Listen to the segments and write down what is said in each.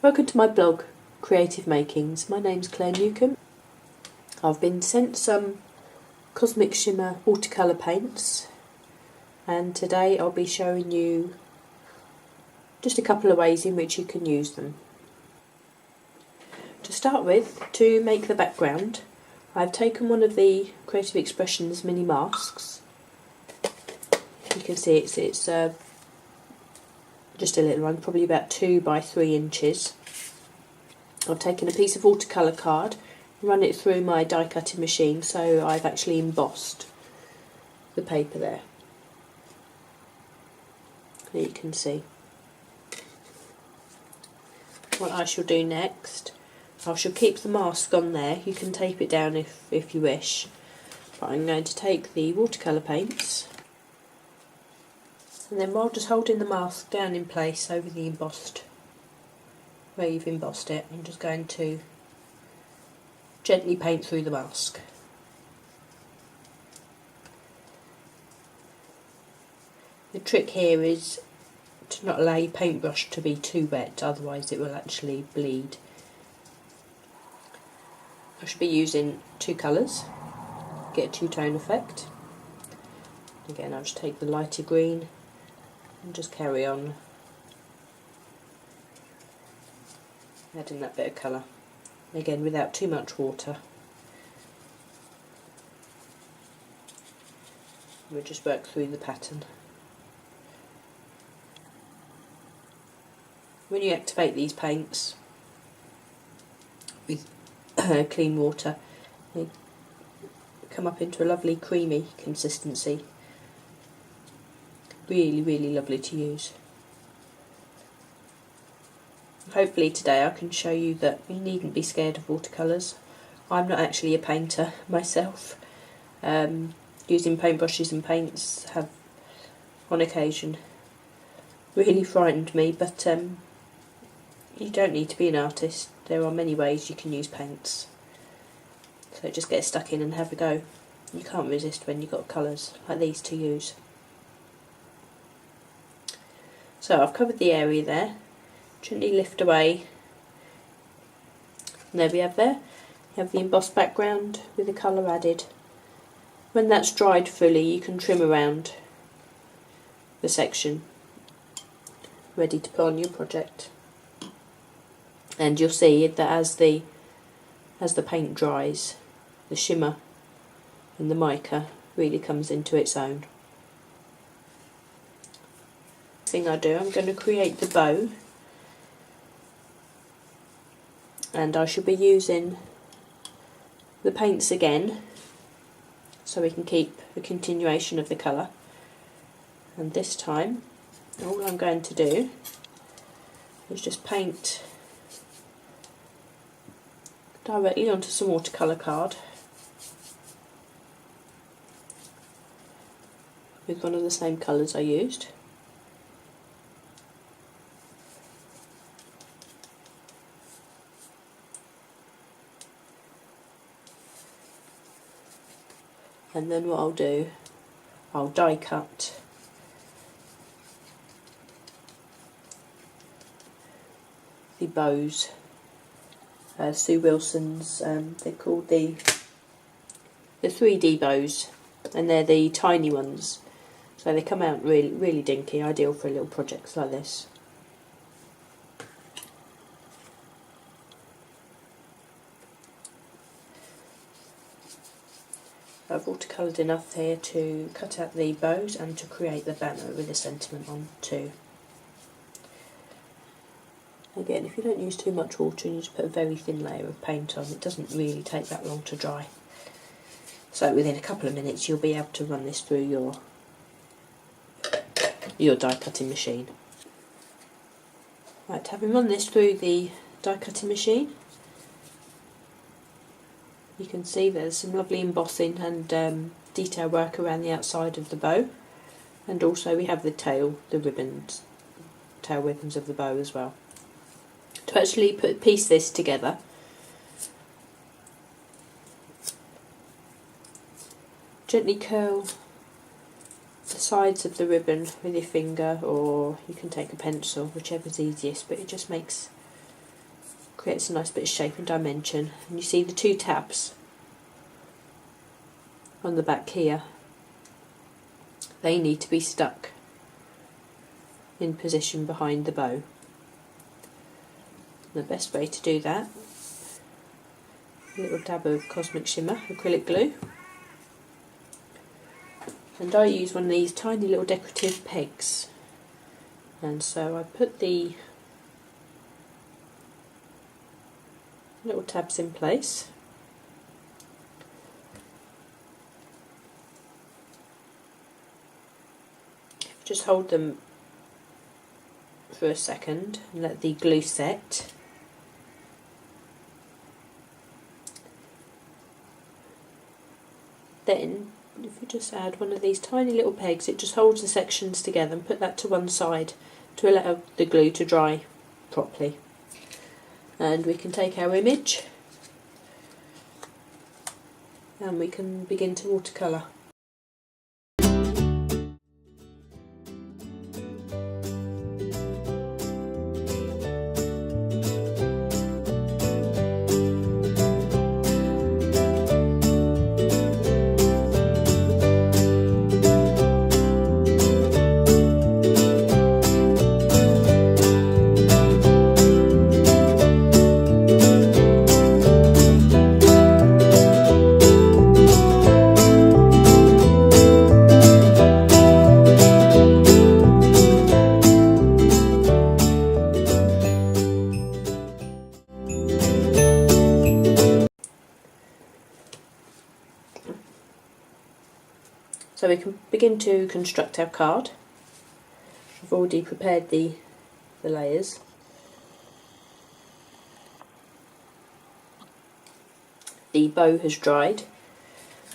Welcome to my blog, Creative Makings. My name's Claire Newcomb. I've been sent some Cosmic Shimmer watercolour paints, and today I'll be showing you just a couple of ways in which you can use them. To start with, to make the background, I've taken one of the Creative Expressions mini masks. You can see it's just a little one, probably about 2 by 3 inches. I've taken a piece of watercolour card, run it through my die cutting machine, so I've actually embossed the paper there. There you can see. What I shall do next, I shall keep the mask on there. You can tape it down if you wish, but I'm going to take the watercolour paints, and then while just holding the mask down in place over the embossed, where you've embossed it, I'm just going to gently paint through the mask. The trick here is to not allow your paintbrush to be too wet, otherwise it will actually bleed. I should be using 2 colours, get a two-tone effect. Again, I'll just take the lighter green and just carry on adding that bit of colour, again without too much water. We'll just work through the pattern. When you activate these paints with clean water, they come up into a lovely creamy consistency. Really lovely to use. Hopefully today I can show you that you needn't be scared of watercolours. I'm not actually a painter myself. Using paintbrushes and paints have on occasion really frightened me, but you don't need to be an artist. There are many ways you can use paints. So just get stuck in and have a go. You can't resist when you've got colours like these to use. So I've covered the area there. Gently lift away, and there we have there. You have the embossed background with the colour added. When that's dried fully, you can trim around the section, ready to put on your project. And you'll see that as the paint dries, the shimmer and the mica really comes into its own. Next thing I do, I'm going to create the bow. And I should be using the paints again, so we can keep the continuation of the colour. And this time, all I'm going to do is just paint directly onto some watercolour card with one of the same colours I used. And then what I'll do, I'll die cut the bows. Sue Wilson's, they're called the 3D bows, and they're the tiny ones. So they come out really dinky, ideal for little projects like this. I've watercoloured enough here to cut out the bows and to create the banner with a sentiment on too. Again, if you don't use too much water and you just put a very thin layer of paint on, it doesn't really take that long to dry. So within a couple of minutes you'll be able to run this through your die cutting machine. Right, having run this through the die cutting machine, you can see there's some lovely embossing and detail work around the outside of the bow, and also we have the tail ribbons of the bow as well. To actually piece this together, gently curl the sides of the ribbon with your finger, or you can take a pencil, whichever's easiest, but it just makes creates a nice bit of shape and dimension. And you see the two tabs on the back here, they need to be stuck in position behind the bow. The best way to do that, a little dab of Cosmic Shimmer acrylic glue, and I use one of these tiny little decorative pegs, and so I put the little tabs in place. Just hold them for a second and let the glue set. Then if you just add one of these tiny little pegs, it just holds the sections together, and put that to one side to allow the glue to dry properly. And we can take our image and we can begin to watercolour. So we can begin to construct our card. I've already prepared the layers. The bow has dried,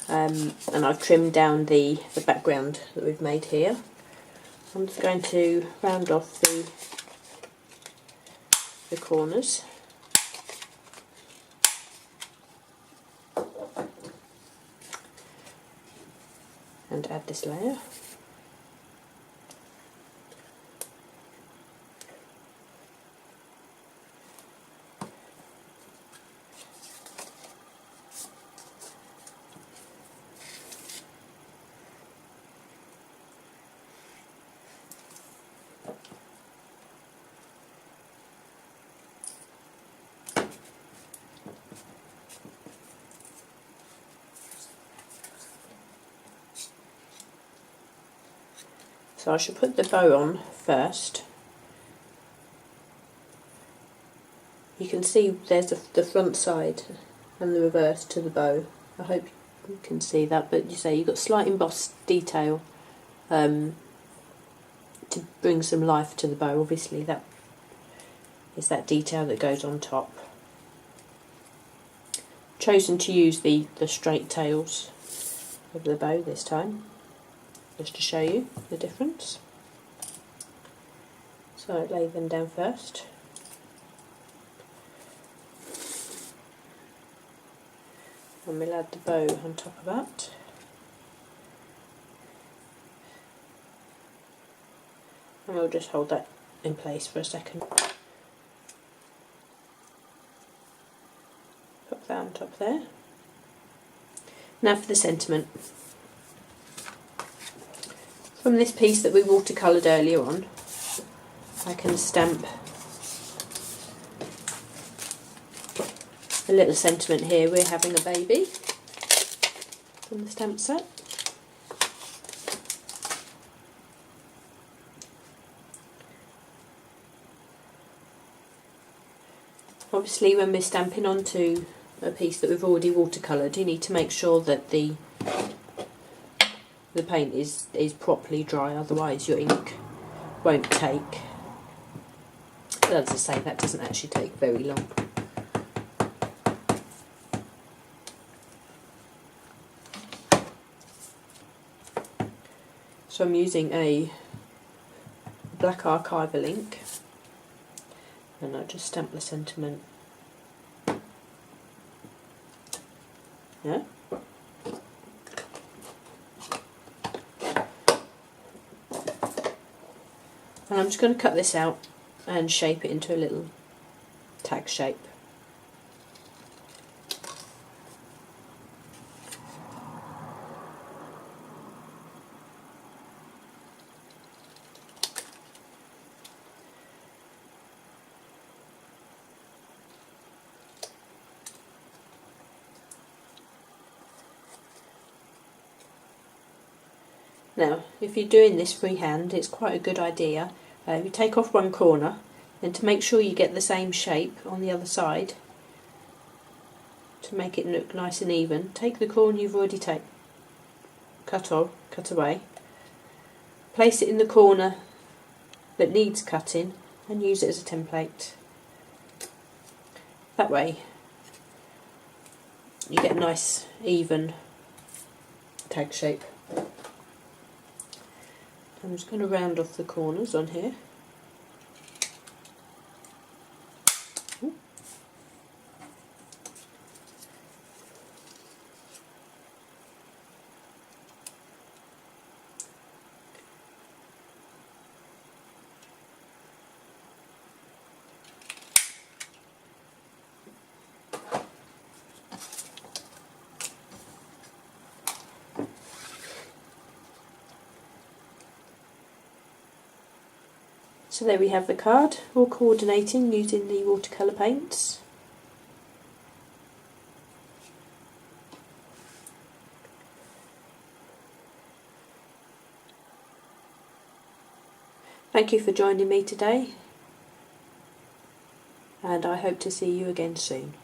and I've trimmed down the background that we've made here. I'm just going to round off the corners. And add this layer. So I should put the bow on first. You can see there's the front side and the reverse to the bow. I hope you can see that, but you say you've got slight embossed detail to bring some life to the bow. Obviously that is that detail that goes on top. Chosen to use the straight tails of the bow this time, just to show you the difference. So I lay them down first. And we'll add the bow on top of that. And we'll just hold that in place for a second. Put that on top there. Now for the sentiment. From this piece that we watercoloured earlier on, I can stamp a little sentiment here. We're having a baby from the stamp set. Obviously when we're stamping onto a piece that we've already watercoloured, you need to make sure that the paint is properly dry, otherwise your ink won't take. But as I say, that doesn't actually take very long. So I'm using a black archival ink, and I just stamp the sentiment. Yeah. And I'm just going to cut this out and shape it into a little tag shape. Now, if you're doing this freehand, it's quite a good idea. You take off one corner, then to make sure you get the same shape on the other side, to make it look nice and even, take the corner you've already cut away, place it in the corner that needs cutting and use it as a template. That way you get a nice even tag shape. I'm just going to round off the corners on here. So there we have the card, all coordinating using the watercolour paints. Thank you for joining me today, and I hope to see you again soon.